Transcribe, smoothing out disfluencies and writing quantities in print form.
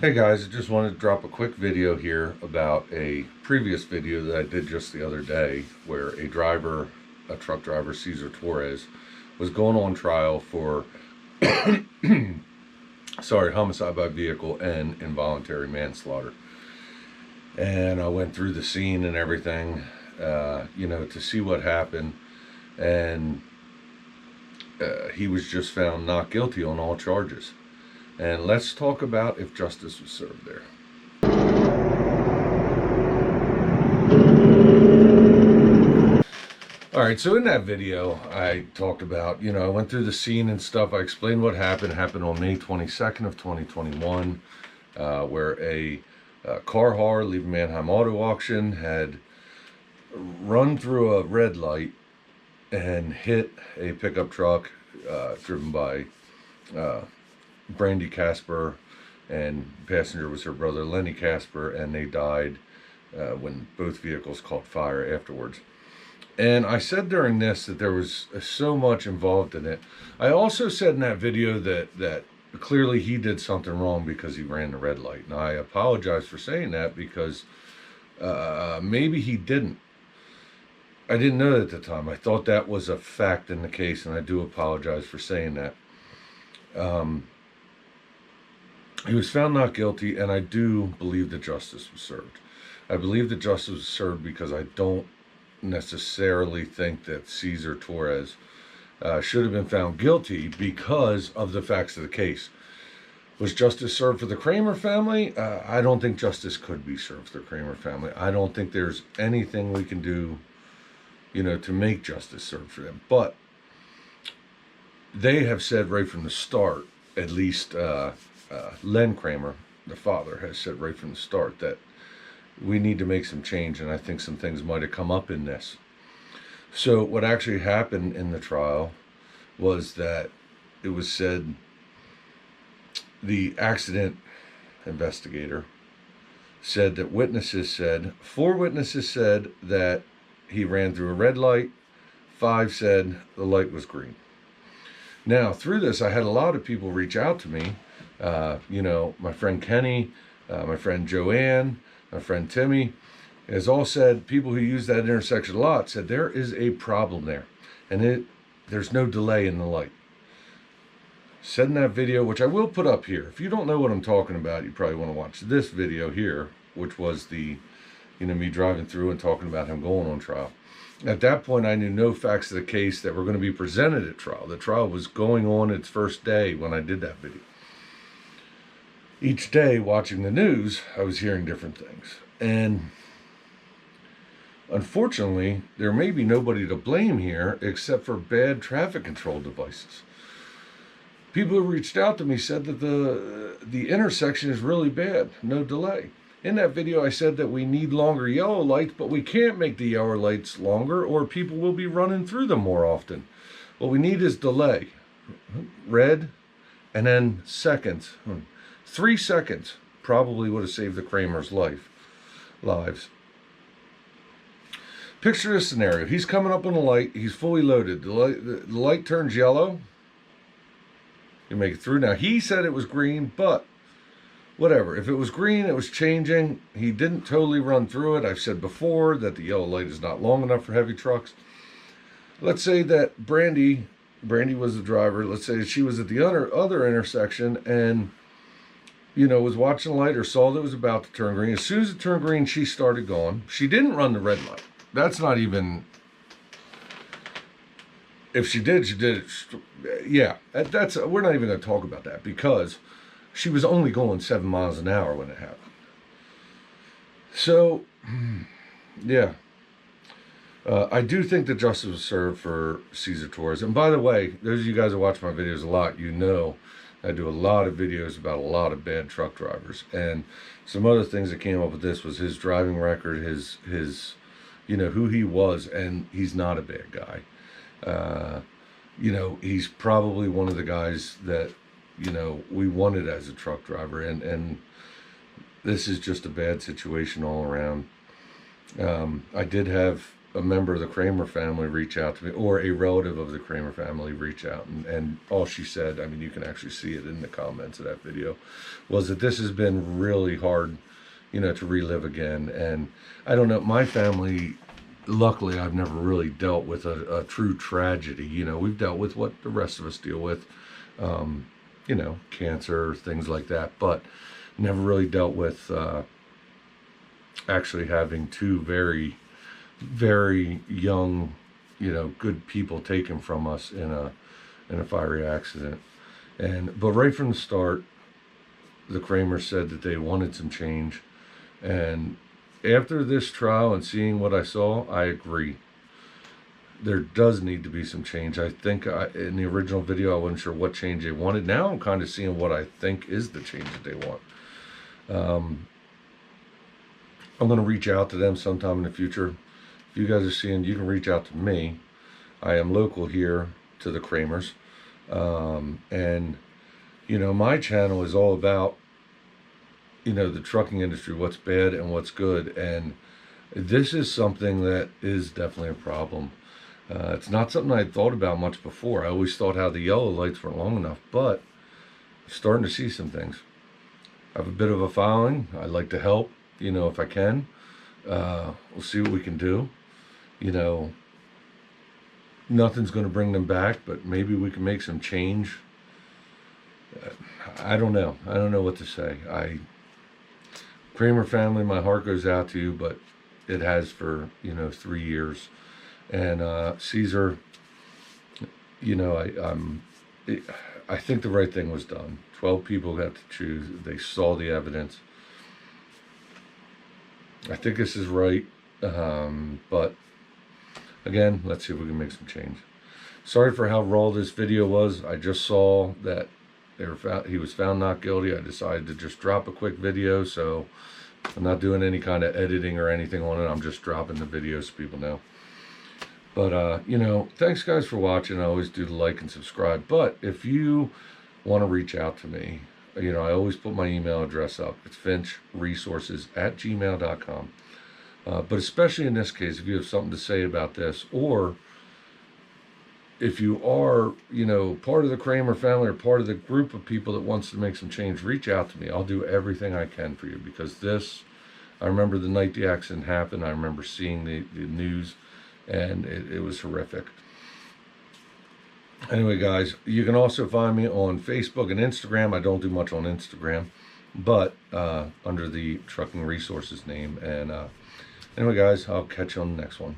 Hey guys, I just wanted to drop a quick video here about a previous video that I did just the other day where a truck driver, Cesar Torres, was going on trial for, homicide by vehicle and involuntary manslaughter. And I went through the scene and everything, to see what happened. And he was just found not guilty on all charges. And let's talk about if justice was served there. All right, so in that video, I talked about, I went through the scene and stuff. I explained what happened. It happened on May 22nd of 2021, where a car hauler leaving Manheim Auto Auction had run through a red light and hit a pickup truck driven by Brandy Casper, and passenger was her brother Lenny Casper, and they died when both vehicles caught fire afterwards. And I said during this that there was so much involved in it. I also said in that video that clearly he did something wrong because he ran the red light. And I apologize for saying that because maybe he didn't. I didn't know that at the time. I thought that was a fact in the case, and I do apologize for saying that. He was found not guilty, and I do believe that justice was served. I believe that justice was served because I don't necessarily think that Cesar Torres should have been found guilty because of the facts of the case. Was justice served for the Kramer family? I don't think justice could be served for the Kramer family. I don't think there's anything we can do, to make justice served for them. But they have said right from the start, at least Len Kramer, the father, has said right from the start that we need to make some change, and I think some things might have come up in this. So what actually happened in the trial was that it was said the accident investigator said that four witnesses said that he ran through a red light, 5 said the light was green. Now, through this, I had a lot of people reach out to me, my friend Kenny, my friend Joanne, my friend Timmy, has all said, people who use that intersection a lot said there is a problem there, and there's no delay in the light. Said in that video, which I will put up here. If you don't know what I'm talking about, you probably want to watch this video here, which was me driving through and talking about him going on trial. At that point, I knew no facts of the case that were going to be presented at trial. The trial was going on its first day when I did that video. Each day, watching the news, I was hearing different things. And unfortunately, there may be nobody to blame here except for bad traffic control devices. People who reached out to me said that the intersection is really bad, no delay. In that video, I said that we need longer yellow lights, but we can't make the yellow lights longer or people will be running through them more often. What we need is delay. Red, and then seconds. 3 seconds probably would have saved the Kramer's lives. Picture this scenario. He's coming up on the light. He's fully loaded. The light turns yellow. You make it through. Now, he said it was green, but whatever. If it was green, it was changing. He didn't totally run through it. I've said before that the yellow light is not long enough for heavy trucks. Let's say that Brandy was the driver. Let's say she was at the other intersection and was watching the light or saw that it was about to turn green. As soon as it turned green, she started going. She didn't run the red light. That's not even... If she did it... Yeah, we're not even going to talk about that because she was only going 7 miles an hour when it happened. So, yeah. I do think that justice was served for Cesar Torres. And by the way, those of you guys who watch my videos a lot, I do a lot of videos about a lot of bad truck drivers. And some other things that came up with this was his driving record, his who he was, and he's not a bad guy. He's probably one of the guys that, we wanted as a truck driver. And this is just a bad situation all around. I did have a member of the Kramer family reach out to me, or a relative of the Kramer family reach out, and all she said, I mean, you can actually see it in the comments of that video, was that this has been really hard, to relive again. And I don't know, my family, luckily, I've never really dealt with a true tragedy. We've dealt with what the rest of us deal with, cancer, things like that, but never really dealt with actually having two very, very young, good people taken from us in a fiery accident. But right from the start, the Kramers said that they wanted some change. And after this trial and seeing what I saw, I agree. There does need to be some change. I think in the original video, I wasn't sure what change they wanted. Now I'm kind of seeing what I think is the change that they want. I'm going to reach out to them sometime in the future. If you guys are seeing, you can reach out to me. I am local here to the Kramers. And, my channel is all about, the trucking industry, what's bad and what's good. And this is something that is definitely a problem. It's not something I had thought about much before. I always thought how the yellow lights weren't long enough, but I'm starting to see some things. I have a bit of a following. I'd like to help, if I can. We'll see what we can do. Nothing's going to bring them back, but maybe we can make some change. I don't know. I don't know what to say. Kramer family, my heart goes out to you, but it has for, 3 years. And Caesar, I think the right thing was done. 12 people got to choose. They saw the evidence. I think this is right. But again, let's see if we can make some change. Sorry for how raw this video was. I just saw that he was found not guilty. I decided to just drop a quick video, so I'm not doing any kind of editing or anything on it. I'm just dropping the video so people know. But, thanks guys for watching. I always do the like and subscribe. But if you want to reach out to me, I always put my email address up. It's finchresources@gmail.com. But especially in this case, if you have something to say about this, or if you are, part of the Kramer family or part of the group of people that wants to make some change, reach out to me. I'll do everything I can for you, because I remember the night the accident happened. I remember seeing the news, and it was horrific. Anyway, guys, you can also find me on Facebook and Instagram. I don't do much on Instagram, but under the Trucking Resources name. And anyway, guys, I'll catch you on the next one.